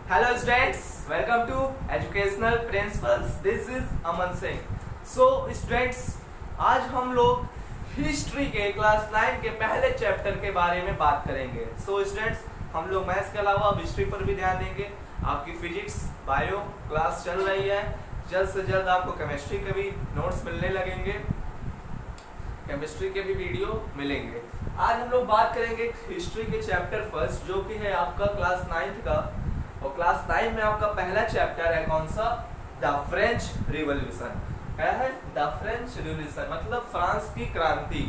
Hello students, welcome to Educational Principles. This is Aman Singh. So students, आज हम लोग history के class 9 के पहले चैप्टर के बारे में बात करेंगे. So students, हम लोग मैथ्स के अलावा हिस्ट्री पर भी ध्यान देंगे. आपकी फिजिक्स, बायो क्लास चल रही है. जल्द से जल्द आपको केमिस्ट्री के भी नोट्स मिलने लगेंगे, केमिस्ट्री के भी वीडियो मिलेंगे. आज हम लोग बात करेंगे हिस्ट्री के चैप्टर फर्स्ट, जो कि है आपका क्लास 9 का. और क्लास 9 में आपका पहला चैप्टर है कौन सा? The French revolution. क्या है? द फ्रेंच रिवॉल्यूशन मतलब फ्रांस की क्रांति.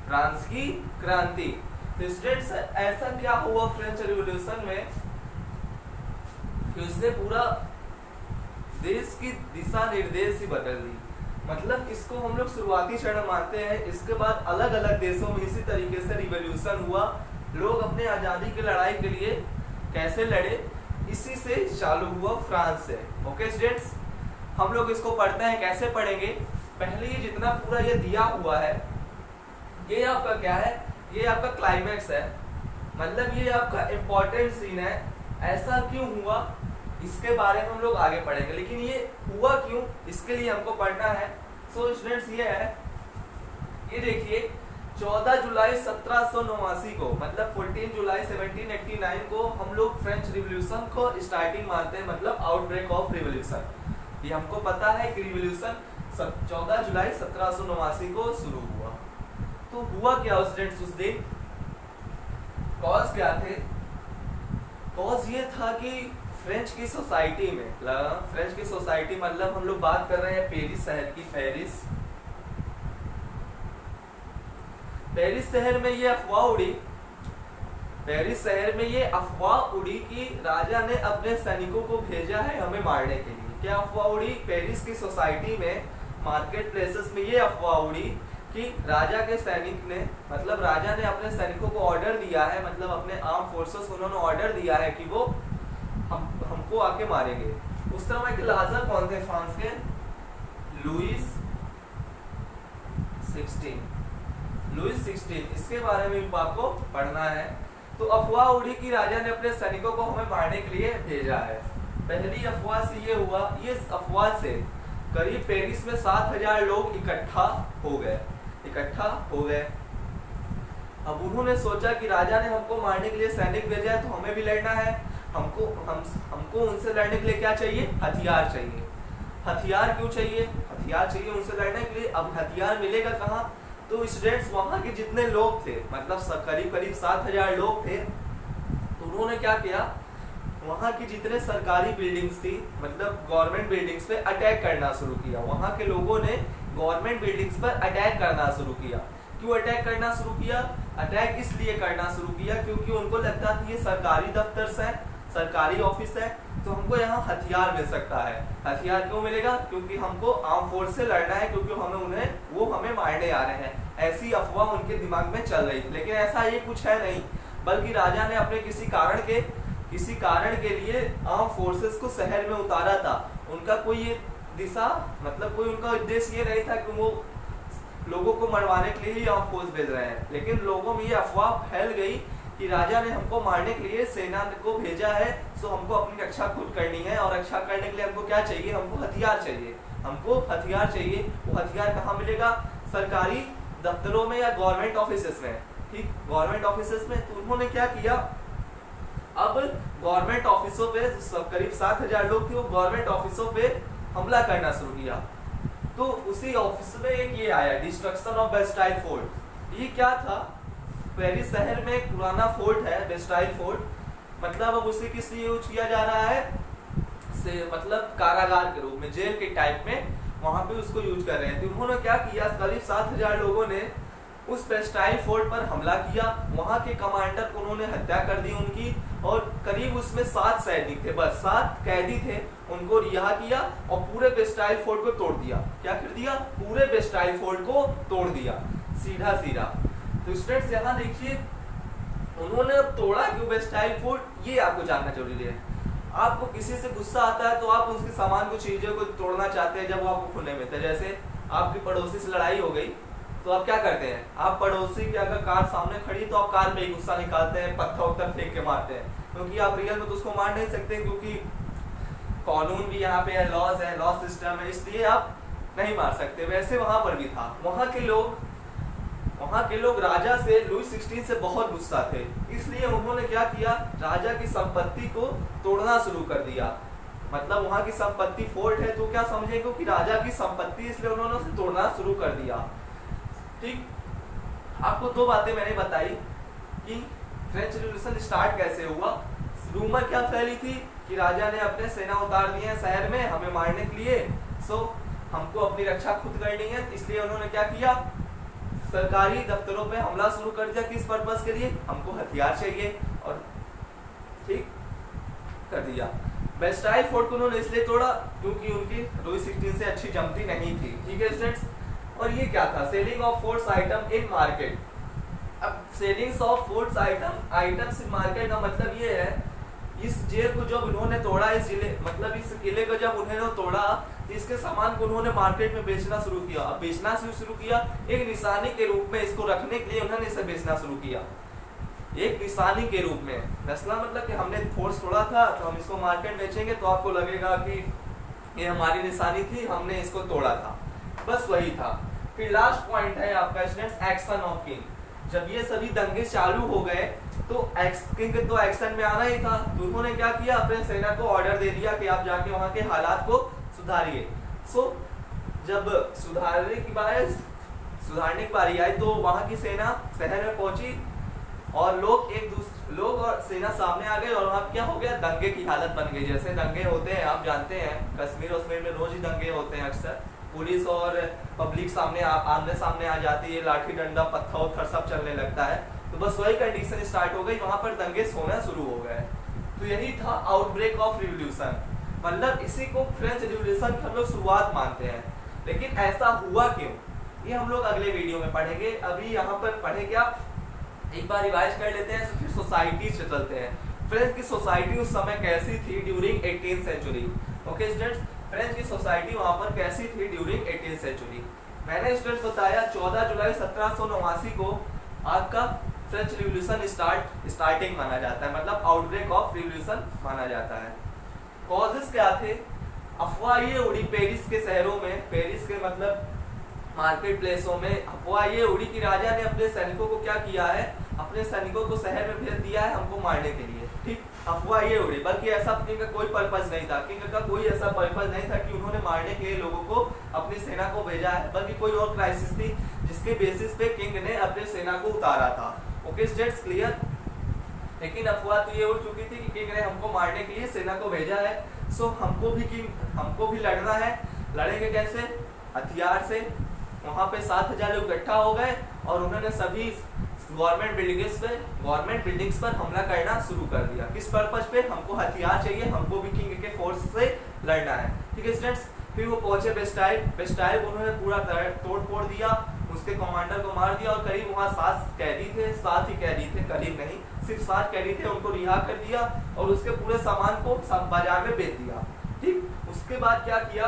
फ्रांस की क्रांति. तो स्टूडेंट्स, ऐसा क्या हुआ फ्रेंच रिवॉल्यूशन में कि उसने पूरा देश की दिशा निर्देश ही बदल दी. मतलब इसको हम लोग शुरुआती चरण मानते हैं. इसके बाद अलग अलग देशों में इसी तरीके से रिवॉल्यूशन हुआ. लोग अपने आज़ादी की लड़ाई के लिए कैसे लड़े, इसी से चालू हुआ फ्रांस से. ओके स्टूडेंट्स, हम लोग इसको पढ़ते हैं. कैसे पढ़ेंगे? पहले ये जितना पूरा ये दिया हुआ है, ये आपका क्या है? ये आपका क्लाइमैक्स है. मतलब ये आपका इम्पोर्टेंट सीन है. ऐसा क्यों हुआ इसके बारे में हम लोग आगे पढ़ेंगे, लेकिन ये हुआ क्यों इसके लिए हमको पढ़ना है. सो स्टूडेंट्स, ये है, ये देखिए 14 जुलाई 1789 को, मतलब 14 जुलाई 1789 को हम लोग फ्रेंच रिवॉल्यूशन को स्टार्टिंग मानते हैं, मतलब आउटब्रेक ऑफ रिवॉल्यूशन. ये हमको पता है कि रिवॉल्यूशन 14 जुलाई 1789 को शुरू हुआ. तो हुआ क्या स्टूडेंट्स उस दिन? कॉज क्या थे? कॉज ये था कि फ्रेंच की सोसाइटी में, फ्रेंच की सोसाइटी मतलब हम लोग बात कर रहे हैं पेरिस शहर की. पेरिस शहर में ये अफवाह उड़ी, पेरिस शहर में ये अफवाह उड़ी कि राजा ने अपने सैनिकों को भेजा है हमें मारने के लिए. क्या अफवाह उड़ी? पेरिस की सोसाइटी में, मार्केट प्लेसेस में ये अफवाह उड़ी कि राजा के सैनिक ने, मतलब राजा ने अपने सैनिकों को ऑर्डर दिया है, मतलब अपने आर्म फोर्सेस उन्होंने ऑर्डर दिया है कि वो हमको आके मारेंगे. उस समय के राजा कौन थे फ्रांस के? लुईस 16. इसके बारे में आपको पढ़ना है. तो अफवाह उड़ी कि राजा ने अपने सैनिकों को हमें मारने के लिए भेजा है. पहली अफवाह से ये हुआ, ये अफवाह से करीब पेरिस में 7,000 लोग इकट्ठा हो गए. अब उन्होंने सोचा कि राजा ने हमको मारने के लिए सैनिक भेजा है, तो हमें भी लड़ना है. हमको उनसे लड़ने के लिए क्या चाहिए? हथियार चाहिए. हथियार क्यों चाहिए? हथियार चाहिए उनसे लड़ने के लिए. अब हथियार मिलेगा कहाँ? तो स्टूडेंट्स, वहाँ के जितने लोग थे, मतलब करीब 7,000 लोग थे, तो उन्होंने क्या किया? वहाँ की जितने सरकारी बिल्डिंग्स थी, मतलब गवर्नमेंट बिल्डिंग्स पे अटैक करना शुरू किया. वहाँ के लोगों ने गवर्नमेंट बिल्डिंग्स पर अटैक करना शुरू किया. क्यों अटैक करना शुरू किया? अटैक इसलिए करना शुरू किया क्योंकि उनको लगता था ये सरकारी दफ्तर है, सरकारी ऑफिस है, तो हमको यहाँ हथियार मिल सकता है. हथियार क्यों मिलेगा? क्योंकि हमको आर्म फोर्स से लड़ना है, क्योंकि वो हमें मारने आ रहे हैं. ऐसी अफवाह उनके दिमाग में चल रही थी. लेकिन ऐसा ये कुछ है नहीं, बल्कि राजा ने अपने किसी कारण के लिए आर्म फोर्सेस को शहर में उतारा था. उनका कोई ये दिशा, मतलब कोई उनका उद्देश्य ये नहीं था कि वो लोगों को मरवाने के लिए ही आर्म फोर्स भेज रहे हैं. लेकिन लोगों में ये अफवाह फैल गई कि राजा ने हमको मारने के लिए सेना को भेजा है, सो हमको अपनी रक्षा खुद करनी है. और रक्षा करने के लिए हमको क्या चाहिए? हमको हथियार चाहिए. वो हथियार कहाँ मिलेगा? सरकारी दफ्तरों में या गवर्नमेंट ऑफिसेस में. ठीक, गवर्नमेंट ऑफिसेस में. तो उन्होंने क्या किया? अब गवर्नमेंट ऑफिसों पे करीब 7,000 लोग थे, वो गवर्नमेंट ऑफिसों पे हमला करना शुरू किया. तो उसी ऑफिस में एक ये आया, डिस्ट्रक्शन ऑफ बेस्टाइल फोर्ट. ये क्या था? पेरिस शहर में एक पुराना फोर्ट है, बेस्टाइल फोर्ट. मतलब अब उसे किस लिए यूज किया जा रहा है? मतलब कारागार के रूप में, जेल के टाइप में वहां पे उसको यूज कर रहे हैं. तो उन्होंने क्या किया? करीब 7,000 लोगों ने उस बेस्टाइल फोर्ट पर हमला किया. वहां के कमांडर को उन्होंने हत्या कर दी उनकी, और करीब उसमें 7 सैनिक थे, बस 7 कैदी थे, उनको रिहा किया और पूरे बेस्टाइल फोर्ट को तोड़ दिया. क्या कर दिया? पूरे बेस्टाइल फोर्ट को तोड़ दिया, सीधा. तो स्टूडेंट्स, यहाँ देखिए, उन्होंने तोड़ा क्यों बेस्टाइल फोर्ट, ये आपको जानना जरूरी है. आपको किसी से गुस्सा आता है तो आप उसके सामान को, चीजों को तोड़ना चाहते हैं जब वो आपको खुलने में थे. जैसे आपकी पड़ोसी से लड़ाई हो गई, तो आप क्या करते हैं? आप पड़ोसी की अगर कार सामने खड़ी तो आप कार पे ही गुस्सा निकालते हैं, पत्थर उत्थर फेंक के मारते हैं. क्योंकि आप रियल में तो उसको मार नहीं सकते, क्योंकि कानून भी यहाँ पे है, लॉ सिस्टम है, इसलिए आप नहीं मार सकते। वैसे वहां पर भी था, वहां के लोग राजा से, लुई 16 से बहुत गुस्सा थे, इसलिए उन्होंने क्या किया, राजा की संपत्ति को तोड़ना शुरू कर दिया। मतलब वहां की संपत्ति फोर्ट है तो क्या समझेंगे कि राजा की संपत्ति, इसलिए उन्होंने उसे तोड़ना शुरू कर दिया। ठीक, आपको दो बातें मैंने बताई कि फ्रेंच रिवॉल्यूशन स्टार्ट कैसे हुआ। रूमर क्या फैली थी कि राजा ने अपने सेना उतार दिए हैं शहर में हमें मारने के लिए, सो हमको अपनी रक्षा खुद करनी है, इसलिए उन्होंने क्या किया, सरकारी दफ्तरों पे हमला शुरू कर दिया। किस पर्पस के लिए, हमको हथियार चाहिए, और ठीक कर दिया। बेस्टाइल फोर्ट को उन्होंने इसलिए तोड़ा क्योंकि उनकी लुई 16 से अच्छी जमती नहीं थी। ठीक है स्टूडेंट्स, और ये क्या था, selling of forts item in market. अब sellings of forts items in market का मतलब ये है, इस जेल को जब उन्होंने तोड़ा, इस जिले मतलब इस किले को जब उन्होंने तोड़ा, इसके सामान को उन्होंने मार्केट में बेचना शुरू किया। अब बेचना शुरू किया एक निशानी के रूप में, इसको रखने के लिए उन्होंने इसे बेचना शुरू किया एक निशानी के रूप में। नस्ला मतलब कि हमने फोर्स तोड़ा था तो हम इसको मार्केट बेचेंगे तो आपको लगेगा कि ये हमारी निशानी थी, हमने इसको तोड़ा था, बस वही था। फिर लास्ट पॉइंट है आपका स्टूडेंट्स, एक्शन ऑफ किंग। जब ये सभी दंगे चालू हो गए तो किंग तो एक्शन में आना ही था, तो उन्होंने क्या किया, अपने सेना को ऑर्डर दे दिया कि आप जाके वहां के हालात को सुधारिए। सो जब सुधारने की बारी आई तो वहां की सेना शहर में पहुंची और लोग और सेना सामने आ गए, और वहां क्या हो गया, दंगे की हालत बन गई। जैसे दंगे होते हैं आप जानते हैं, कश्मीर में रोज ही दंगे होते हैं, अक्सर पुलिस और पब्लिक आमने सामने आ जाती है, लाठी डंडा पत्थर सब चलने लगता है। तो बस वही कंडीशन स्टार्ट हो गई, वहां पर दंगे होना शुरू हो गए। तो यही था आउटब्रेक ऑफ रिवॉल्यूशन, मतलब इसी को फ्रेंच रिवॉल्यूशन की हम लोग शुरुआत मानते हैं। लेकिन ऐसा हुआ क्यों, ये हम लोग अगले वीडियो में पढ़ेंगे। अभी यहाँ पर पढ़े क्या, एक बार रिवाइज कर लेते हैं, फिर सोसाइटी से चलते हैं। फ्रेंच की सोसाइटी उस समय कैसी थी ड्यूरिंग 18th सेंचुरी। ओके स्टूडेंट्स, फ्रेंच की सोसाइटी वहां पर कैसी थी ड्यूरिंग 18th सेंचुरी। मैंने स्टूडेंट्स बताया 14 जुलाई 1789 को आपका फ्रेंच रिवॉल्यूशन स्टार्टिंग माना जाता है, मतलब आउटब्रेक ऑफ रिवॉल्यूशन माना जाता है। कॉजेस क्या थे, अफवाह ये उड़ी पेरिस के शहरों में, पेरिस के मतलब मार्केट प्लेसों में अफवाह ये उड़ी कि राजा ने अपने सैनिकों को क्या किया है, अपने सैनिकों को शहर में भेज दिया है हमको मारने के लिए। ठीक, अफवाह ये उड़ी, बल्कि ऐसा किंग का कोई पर्पस नहीं था, किंग का कोई ऐसा पर्पस नहीं था कि उन्होंने मारने के लिए लोगों को अपनी सेना को भेजा है, बल्कि कोई और क्राइसिस थी जिसके बेसिस पे किंग ने अपनी सेना को उतारा था। Okay states clear. लेकिन अफवाह तो ये उड़ चुकी थी कि किंग ने हमको मारने के लिए सेना को भेजा है, सो हमको भी लड़ना है। लड़ेंगे कैसे, हथियार से। वहां पे 7,000 लोग इकट्ठा हो गए और उन्होंने सभी गवर्नमेंट बिल्डिंग्स पर हमला करना शुरू कर दिया। किस पर्पस पे, हमको हथियार चाहिए, हमको भी किंग के फोर्स से लड़ना है। ठीक है स्टूडेंट्स, फिर वो पहुंचे बेस्टाइल को उन्होंने पूरा तोड़ फोड़ दिया, उसके कमांडर को मार दिया, और करीब वहाँ 7 कैदी थे, 7 ही कैदी थे, करीब नहीं, सिर्फ 7 कैदी थे, उनको रिहा कर दिया और उसके पूरे सामान को बाजार में बेच दिया। ठीक, उसके बाद क्या किया,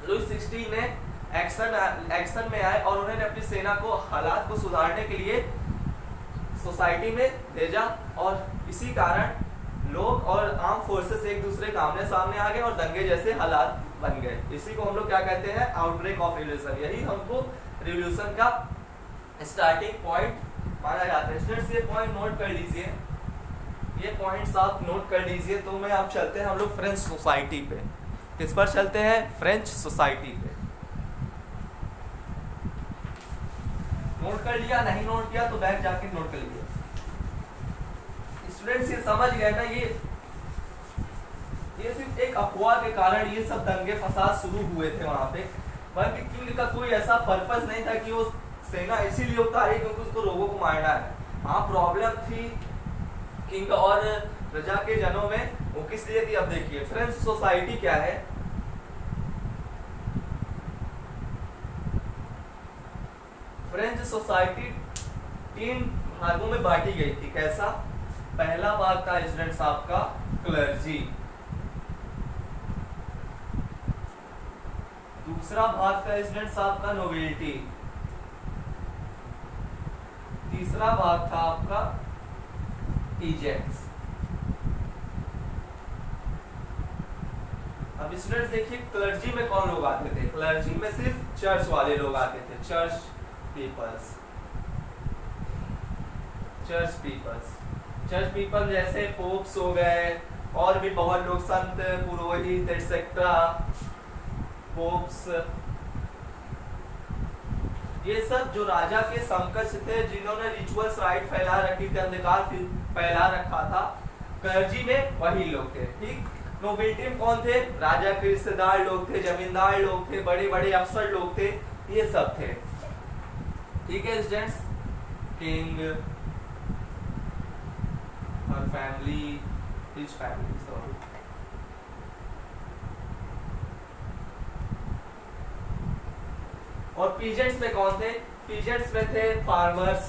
लुई 16 ने एक्शन में आए और उन्होंने अपनी सेना को हालात को सुधारने के लिए सोसाइटी में भेजा, और इसी कारण लोग और आर्म फोर्सेस एक दूसरे के आमने सामने आ गए और दंगे जैसे हालात बन गए। इसी को हम लोग क्या कहते हैं, आउटब्रेक ऑफ रिवॉल्यूशन। यही हमको रिवॉल्यूशन का स्टार्टिंग पॉइंट माना जाता है। स्टूडेंट्स ये पॉइंट नोट कर लीजिए, ये पॉइंट्स आप नोट कर लीजिए। तो मैं आप चलते हैं हम लोग फ्रेंच सोसाइटी पे। किस पर चलते हैं, फ्रेंच सोसाइटी पे। नोट कर लिया, नहीं नोट किया तो बैग जाके नोट कर लीजिए। स्टूडेंट्स ये समझ गए ना, ये सिर्फ एक अफवाह के कारण ये सब दंगे फसाद शुरू हुए थे वहां पे, बल्कि किंग का कोई ऐसा पर्पस नहीं था कि वो सेना इसीलिए उतारी क्योंकि उसको लोगों को मारना है। हाँ, प्रॉब्लम थी किंग और प्रजा के जनों में, वो किस लिए थी। अब देखिए फ्रेंच सोसाइटी क्या है, फ्रेंच सोसाइटी 3 भागों में बांटी गई थी। कैसा, पहला भाग था स्टूडेंट्स आपका क्लर्जी, दूसरा भाग था स्टूडेंट्स आपका नोबिलिटी, तीसरा भाग था आपका पीजेंट्स। अब स्टूडेंट्स देखिए क्लर्जी में कौन लोग आते थे, क्लर्जी में सिर्फ चर्च वाले लोग आते थे, चर्च पीपल्स, चर्च पीपल जैसे पोप्स हो गए और भी बहुत लोग, संत, पुरोहित एटसेट्रा, पोप्स, ये सब जो राजा के समकक्ष थे, जिन्होंने रिचुअल्स राइट फैला रखी थी, अंधकार फैला रखा था, क्लर्जी में वही लोग थे। ठीक, नोबिलिटी में कौन थे, राजा के रिश्तेदार लोग थे, जमींदार लोग थे, बड़े बड़े अफसर लोग थे, ये सब थे। ठीक है स्टूडेंट्स, किंग और फैमिली, हिज फैमिली, सॉरी। और पीजेंट्स में कौन थे, पीजेंट्स में थे फार्मर्स,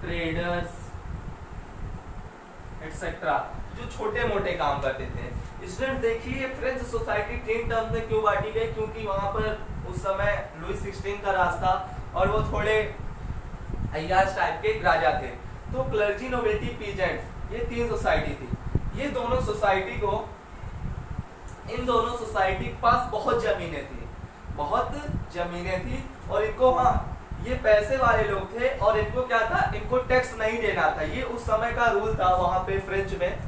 ट्रेडर्स एटसेट्रा, जो छोटे मोटे काम करते थे। स्टूडेंट देखिए फ्रेंच सोसाइटी तीन टर्म में क्यों बांटी गई, क्योंकि वहां पर उस समय लुई 16 का राज था और वो थोड़े अय्याश टाइप के राजा थे। तो क्लर्जी, नोबिलिटी, पीजेंट्स, ये तीन सोसाइटी थी। ये दोनों सोसाइटी को, इन दोनों सोसाइटी के पास बहुत जमीनें थी और इनको, हाँ, ये पैसे वाले लोग थे और इनको क्या था, इनको टैक्स नहीं देना था। ये उस समय का रूल था वहां पे फ्रेंच में,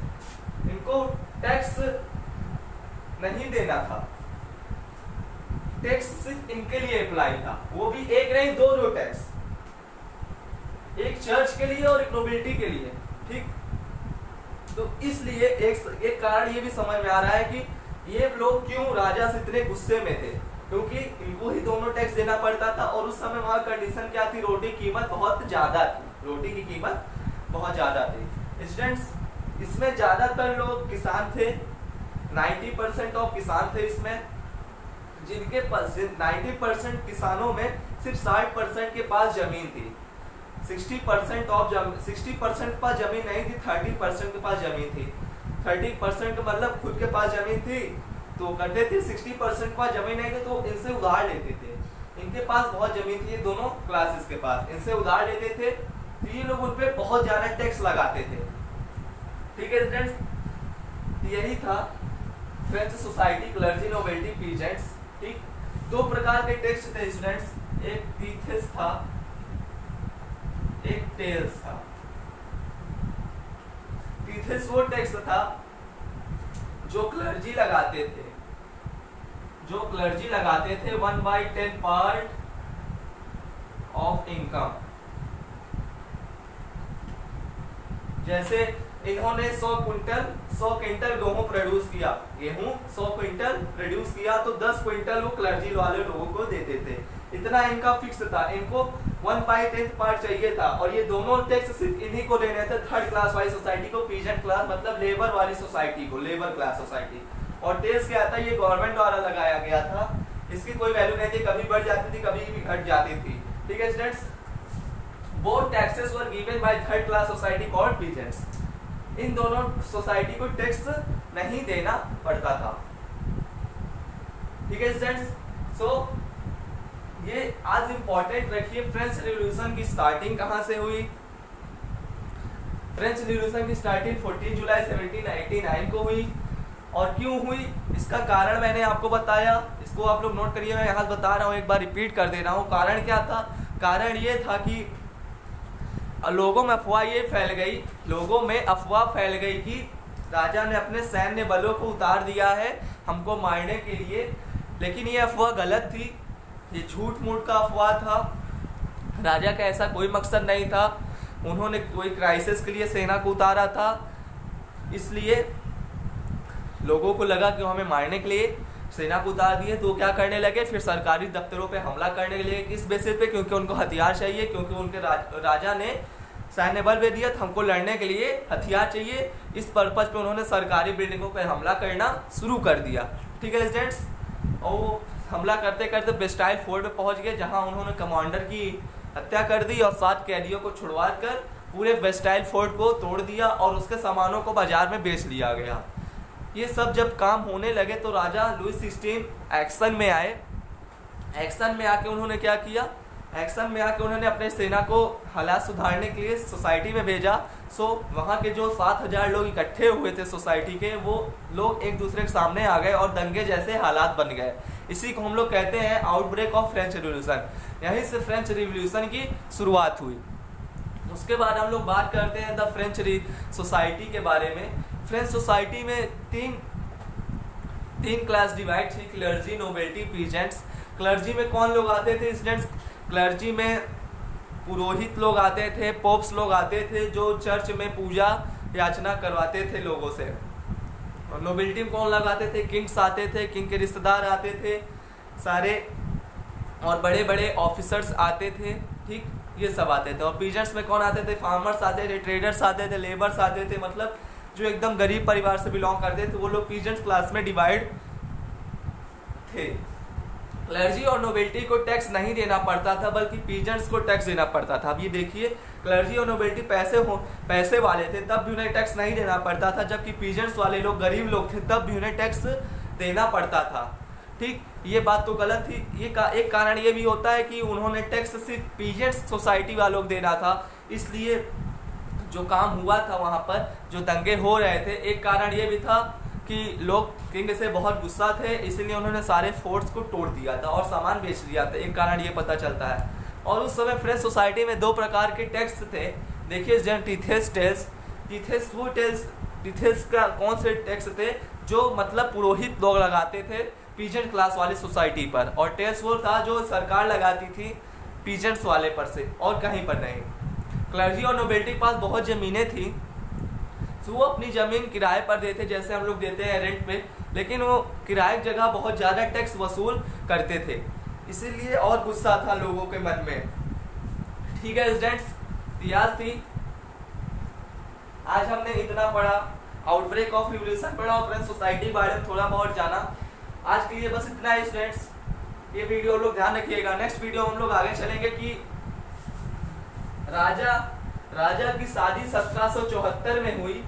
इनको टैक्स नहीं देना था, टैक्स सिर्फ इनके लिए अप्लाई था, वो भी एक नहीं दो टैक्स, एक चर्च के लिए और एक नोबिलिटी के लिए। ठीक, तो इसलिए एक कारण ये भी समझ में आ रहा है कि ये लोग क्यों राजा से इतने गुस्से में थे, क्योंकि इनको ही दोनों टैक्स देना पड़ता था और उस समय वहां कंडीशन क्या थी, रोटी की कीमत बहुत ज्यादा थी, रोटी की कीमत बहुत ज्यादा थी। स्टूडेंट्स, इसमें ज्यादातर लोग किसान थे, 90% ऑफ किसान थे इसमें, जिनके पास 90% किसानों में सिर्फ 60% के पास जमीन थी, 60% के पास जमीन नहीं थी, 30% के पास जमीन थी। 30% मतलब खुद के पास जमीन थी तो करते थे, 60% के पास जमीन नहीं थी तो इनसे उधार लेते थे। इनके पास बहुत जमीन थी, दोनों क्लासेस के पास, इनसे उधार लेते थे तो ये लोग उन पे बहुत ज्यादा टैक्स लगाते थे। ठीक है स्टूडेंट्स, यही था French society, clergy, nobility, peasants. ठीक, दो प्रकार के टैक्स थे स्टूडेंट्स, एक पीथेस था, एक टेल्स था। पीथेस वो टैक्स था जो क्लर्जी लगाते थे, 1/10 पार्ट ऑफ इनकम। जैसे इन्होंने 100 क्विंटल गेहूं प्रोड्यूस किया, 100 क्विंटल प्रोड्यूस किया तो 10 क्विंटल वो क्लर्जी वाले लोगों को देते थे। इतना इनका फिक्स था, इनको 1/10 पार्ट चाहिए था और ये दोनों टैक्स सिर्फ इन्हीं को देने थे, थर्ड क्लास वाली सोसाइटी को, पीजेंट क्लास मतलब लेबर वाली सोसाइटी को, लेबर क्लास सोसाइटी। और टैक्स क्या था, ये गवर्नमेंट द्वारा लगाया गया था, इसकी कोई वैल्यू नहीं थी, कभी बढ़ जाती थी कभी भी घट जाती थी। ठीक है students, both taxes were given by third class society called peasants. इन दोनों सोसाइटी को टैक्स नहीं देना पड़ता था। ठीक है स्टूडेंट्स, सो ये आज इंपॉर्टेंट रखिए, फ्रेंच रिवॉल्यूशन की स्टार्टिंग कहां से हुई। फ्रेंच रिवॉल्यूशन की स्टार्टिंग 14 जुलाई 1789 को हुई और क्यों हुई इसका कारण मैंने आपको बताया, इसको आप लोग नोट करिए, मैं यहाँ बता रहा हूँ, एक बार रिपीट कर दे रहा हूँ। कारण क्या था, कारण ये था कि लोगों में अफवाह फैल गई कि राजा ने अपने सैन्य बलों को उतार दिया है हमको मारने के लिए, लेकिन ये अफवाह गलत थी, ये झूठ मूठ का अफवाह था। राजा का ऐसा कोई मकसद नहीं था, उन्होंने कोई क्राइसिस के लिए सेना को उतारा था, इसलिए लोगों को लगा कि हमें मारने के लिए सेना को उतार दिए, तो क्या करने लगे, फिर सरकारी दफ्तरों पे हमला करने के लिए। किस बेसिस पे, क्योंकि उनको हथियार चाहिए, क्योंकि उनके राजा ने सैन्य बल दे दिया, हमको लड़ने के लिए हथियार चाहिए। इस पर्पज पे उन्होंने सरकारी बिल्डिंगों पे हमला करना शुरू कर दिया। ठीक है स्टूडेंट्स, और हमला करते करते बेस्टाइल फोर्ट पे पहुंच गए, जहां उन्होंने कमांडर की हत्या कर दी और 7 कैदियों को छुड़वा कर पूरे बेस्टाइल फोर्ट को तोड़ दिया और उसके सामानों को बाजार में बेच लिया गया। ये सब जब काम होने लगे तो राजा लुई 16 एक्शन में आए। एक्शन में आके उन्होंने क्या किया, एक्शन में आके उन्होंने अपने सेना को हालात सुधारने के लिए सोसाइटी में भेजा। सो वहाँ के जो 7,000 लोग इकट्ठे हुए थे सोसाइटी के, वो लोग एक दूसरे के सामने आ गए और दंगे जैसे हालात बन गए। इसी को हम लोग कहते हैं आउटब्रेक ऑफ फ्रेंच रिवॉल्यूशन। यहीं से फ्रेंच रिवॉल्यूशन की शुरुआत हुई। उसके बाद हम लोग बात करते हैं द फ्रेंच सोसाइटी के बारे में। फ्रेंच सोसाइटी में तीन क्लास डिवाइड थी, क्लर्जी, नोबेलिटी, पीजेंट्स। क्लर्जी में कौन लोग आते थे स्टूडेंट्स? क्लर्जी में पुरोहित लोग आते थे, पोप्स लोग आते थे जो चर्च में पूजा याचना करवाते थे लोगों से। और नोबिलिटी में कौन लोग आते थे? किंग्स आते थे, किंग के रिश्तेदार आते थे सारे, और बड़े बड़े ऑफिसर्स आते थे, ठीक, ये सब आते थे। और पीजेंट्स में कौन आते थे? फार्मर्स आते थे, ट्रेडर्स आते थे, लेबर्स आते थे, मतलब जो एकदम गरीब परिवार से बिलोंग करते थे वो लोग पीजेंट्स क्लास में डिवाइड थे। क्लर्जी और नोबिलिटी को टैक्स नहीं देना पड़ता था, बल्कि पीजेंट्स को टैक्स देना पड़ता था। अब ये देखिए, क्लर्जी और नोबिलिटी पैसे वाले थे तब भी उन्हें टैक्स नहीं देना पड़ता था, जबकि पीजेंट्स वाले लोग गरीब लोग थे तब भी उन्हें टैक्स देना पड़ता था। ठीक, ये बात तो गलत थी। एक कारण ये भी होता है कि उन्होंने टैक्स सिर्फ पीजेंट्स सोसाइटी वालों को देना था, इसलिए जो काम हुआ था वहाँ पर जो दंगे हो रहे थे, एक कारण ये भी था कि लोग किंग से बहुत गुस्सा थे, इसलिए उन्होंने सारे फोर्ट्स को तोड़ दिया था और सामान बेच लिया था। एक कारण ये पता चलता है। और उस समय फ्रेंच सोसाइटी में 2 प्रकार के टैक्स थे। देखिए टीथेस का कौन से टैक्स थे? जो मतलब पुरोहित लोग लगाते थे पीजेंट क्लास वाली सोसाइटी पर, और टैक्स वो था जो सरकार लगाती थी पीजेंट्स वाले पर से, और कहीं पर नहीं। क्लर्जी और नोबिलिटी के पास बहुत ज़मीनें थी, तो वो अपनी ज़मीन किराए पर देते, जैसे हम लोग देते हैं रेंट पे, लेकिन वो किराए की जगह बहुत ज़्यादा टैक्स वसूल करते थे, इसीलिए और गुस्सा था लोगों के मन में। ठीक है स्टूडेंट्स, याद थी। आज हमने इतना पढ़ा, आउटब्रेक ऑफ रिवॉल्यूशन पढ़ा और फ्रेंच सोसाइटी के बारे में थोड़ा बहुत जाना। आज के लिए बस इतना है स्टूडेंट्स। ये वीडियो लोग ध्यान रखिएगा। नेक्स्ट वीडियो हम लोग आगे चलेंगे कि राजा की शादी 1774 में हुई।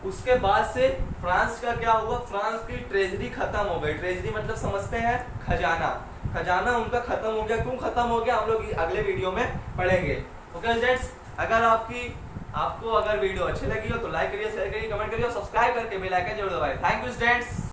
उसके बाद से फ्रांस का क्या हुआ? फ्रांस की ट्रेजरी खत्म हो गई। ट्रेजरी मतलब समझते हैं खजाना उनका खत्म हो गया। क्यों खत्म हो गया हम लोग अगले वीडियो में पढ़ेंगे। ओके फ्रेंड्स, अगर आपको अगर वीडियो अच्छी लगी हो तो लाइक करिए, शेयर करिए, कमेंट करिए और सब्सक्राइब करके बेल आइकन जरूर दबाएं। Thank you students.